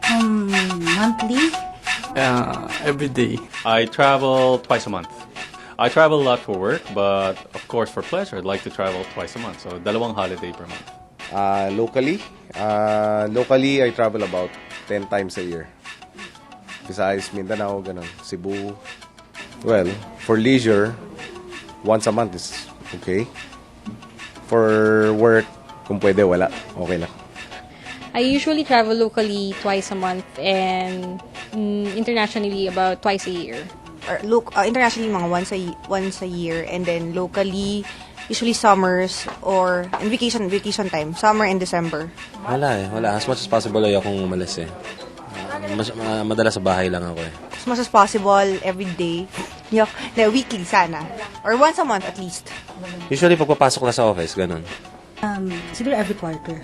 Monthly? Every day. I travel twice a month. I travel a lot for work, but of course for pleasure, I'd like to travel twice a month. So, dalawang holiday per month. Locally, I travel about 10 times a year. Visayas, Mindanao, ganun. Cebu. Well, for leisure, once a month is okay. For work, kung pwede, wala. Okay lang. I usually travel locally twice a month and internationally about twice a year. Or internationally, mga once a year. And then locally, usually summers or in vacation time. Summer and December. Wala. As much as possible ay akong umalis eh. Madalas sa bahay lang ako eh. As much as possible, every day. Weekly sana. Or once a month at least. Usually pagpapasok na sa office, ganun. Siguro every quarter.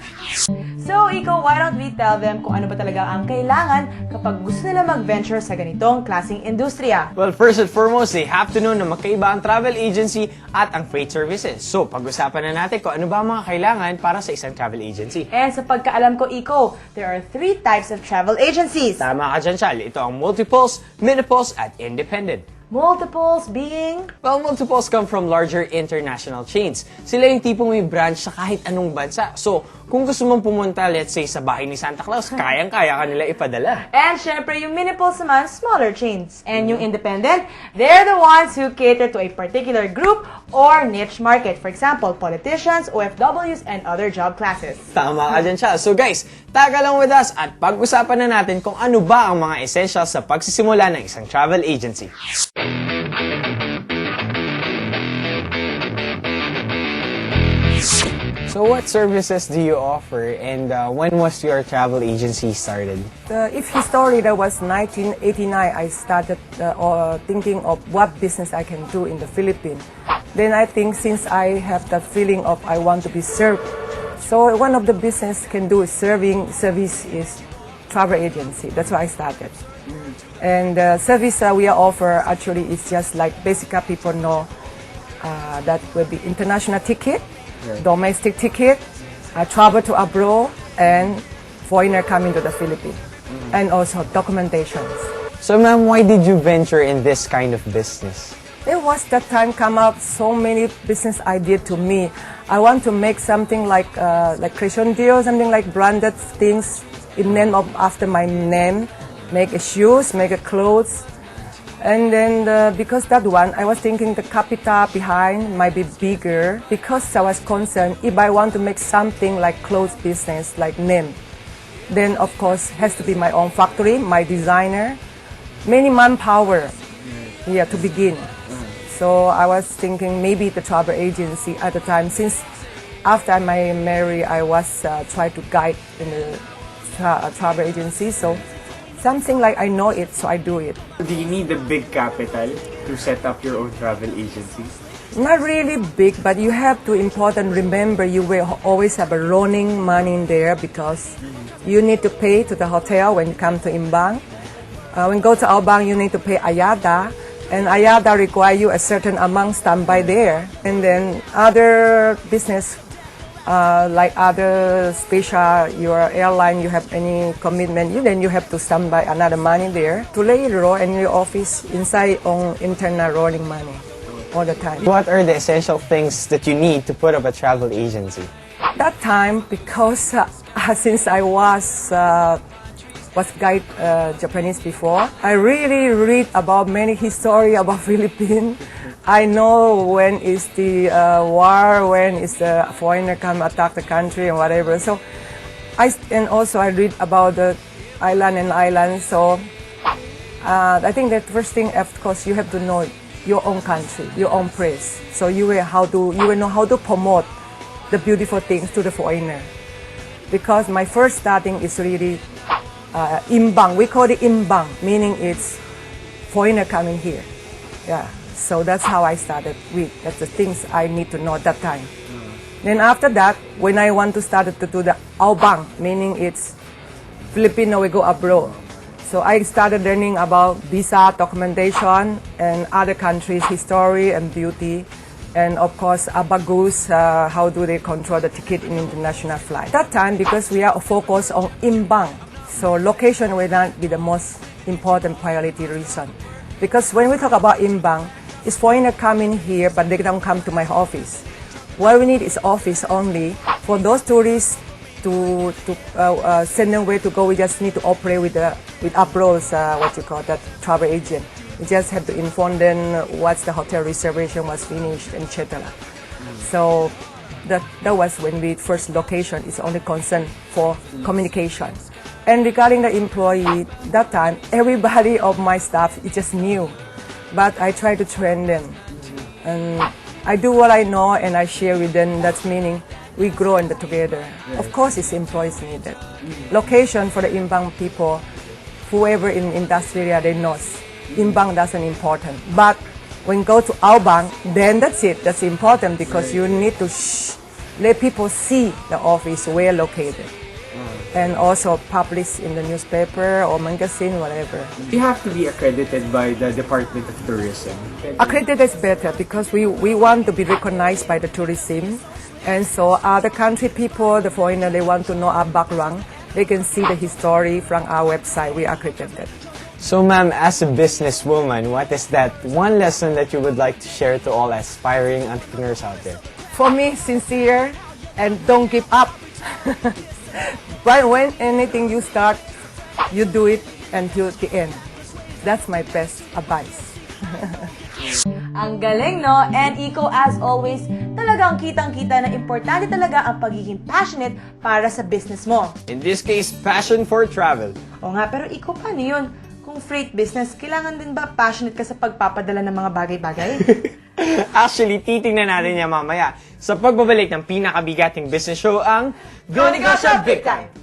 So, ikaw, why don't we tell them kung ano ba talaga ang kailangan kapag gusto nila mag-venture sa ganitong klaseng industriya? Well, first and foremost, they have to know na magkaiba ang travel agency at ang freight services. So, pag-usapan na natin kung ano ba ang mga kailangan para sa isang travel agency. And sa pagkaalam ko, Iko, there are 3 types of travel agencies. Tama ka dyan, Charlie. Ito ang multiples, miniples, at independent. Multiples being? Well, multiples come from larger international chains. Sila yung tipong may branch sa kahit anong bansa. So, kung gusto mong pumunta, let's say, sa bahay ni Santa Claus, kayang-kaya ka nila ipadala. And syempre, yung miniples naman, smaller chains. And yung independent, they're the ones who cater to a particular group or niche market. For example, politicians, OFWs, and other job classes. Tama ka dyan siya. So guys, taga lang with us at pag-usapan na natin kung ano ba ang mga essentials sa pagsisimula ng isang travel agency. So what services do you offer and when was your travel agency started? If history, that was 1989, I started thinking of what business I can do in the Philippines. Then I think since I have that feeling of I want to be served, so one of the business can do is service is travel agency. That's why I started. And service we offer actually is just like basically people know that will be international ticket, domestic ticket, travel to abroad, and foreigner coming to the Philippines, and also documentations. So ma'am, why did you venture in this kind of business? There was that time come up so many business idea to me. I want to make something like Christian Dior, something like branded things in name of after my name. Make a shoes, make a clothes. And then because that one, I was thinking the capital behind might be bigger because I was concerned if I want to make something like clothes business, like name, then of course has to be my own factory, my designer, many manpower here to begin. So I was thinking maybe the travel agency at the time, since after my marriage, I was trying to guide in the travel agency. So something like I know it, so I do it. Do you need a big capital to set up your own travel agency? Not really big, but you have to remember you will always have a running money in there because you need to pay to the hotel when you come to Imbang. When you go to Albang, you need to pay Ayada, and Ayada require you a certain amount standby there. And then other business like other special, your airline, you have any commitment, then you have to stand by another money there to later on in your office inside on internal rolling money all the time. What are the essential things that you need to put up a travel agency? That time, because since I was guide Japanese before, I really read about many history about Philippines. I know when is the war, when is the foreigner come attack the country and whatever. So, also I read about the island. So, I think that first thing, of course, you have to know your own country, your own place. So you will know how to promote the beautiful things to the foreigner. Because my first starting is really imbang. We call it imbang, meaning it's foreigner coming here. Yeah. So that's how I started with. That's the things I need to know at that time. Then after that, when I want to start to do the outbound, meaning it's Filipino, we go abroad. So I started learning about visa, documentation, and other countries' history and beauty. And of course, abagus, how do they control the ticket in international flight. That time, because we are focused on inbound So location will not be the most important priority reason. Because when we talk about inbound, it's foreigner coming here, but they don't come to my office. What we need is office only. For those tourists to send them where to go, we just need to operate with abroad, that travel agent. We just have to inform them what's the hotel reservation was finished, etc. So that was when we first location is only concern for communication. And regarding the employee, that time everybody of my staff is just new, but I try to train them, and I do what I know and I share with them. That's meaning we grow in together. Of course, it's employees needed. Location for the inbound people, whoever in industry area, they know inbound doesn't important. But when go to outbound, then that's it. That's important because you need to let people see the office where located. And also publish in the newspaper or magazine, whatever. You have to be accredited by the Department of Tourism. Accredited is better because we want to be recognized by the tourism. And so other country people, the foreigner, they want to know our background. They can see the history from our website. We are accredited. So ma'am, as a businesswoman, what is that one lesson that you would like to share to all aspiring entrepreneurs out there? For me, sincere and don't give up. But when anything you start, you do it until the end. That's my best advice. Ang galing, no? And Iko, as always, talagang kitang-kita na importante talaga ang pagiging passionate para sa business mo. In this case, passion for travel. O nga, pero Iko, paano yun? Kung freight business, kailangan din ba passionate ka sa pagpapadala ng mga bagay-bagay? Actually, titingnan natin yan mamaya sa pagbabalik ng pinakabigating business show, ang Negosyo Big Time!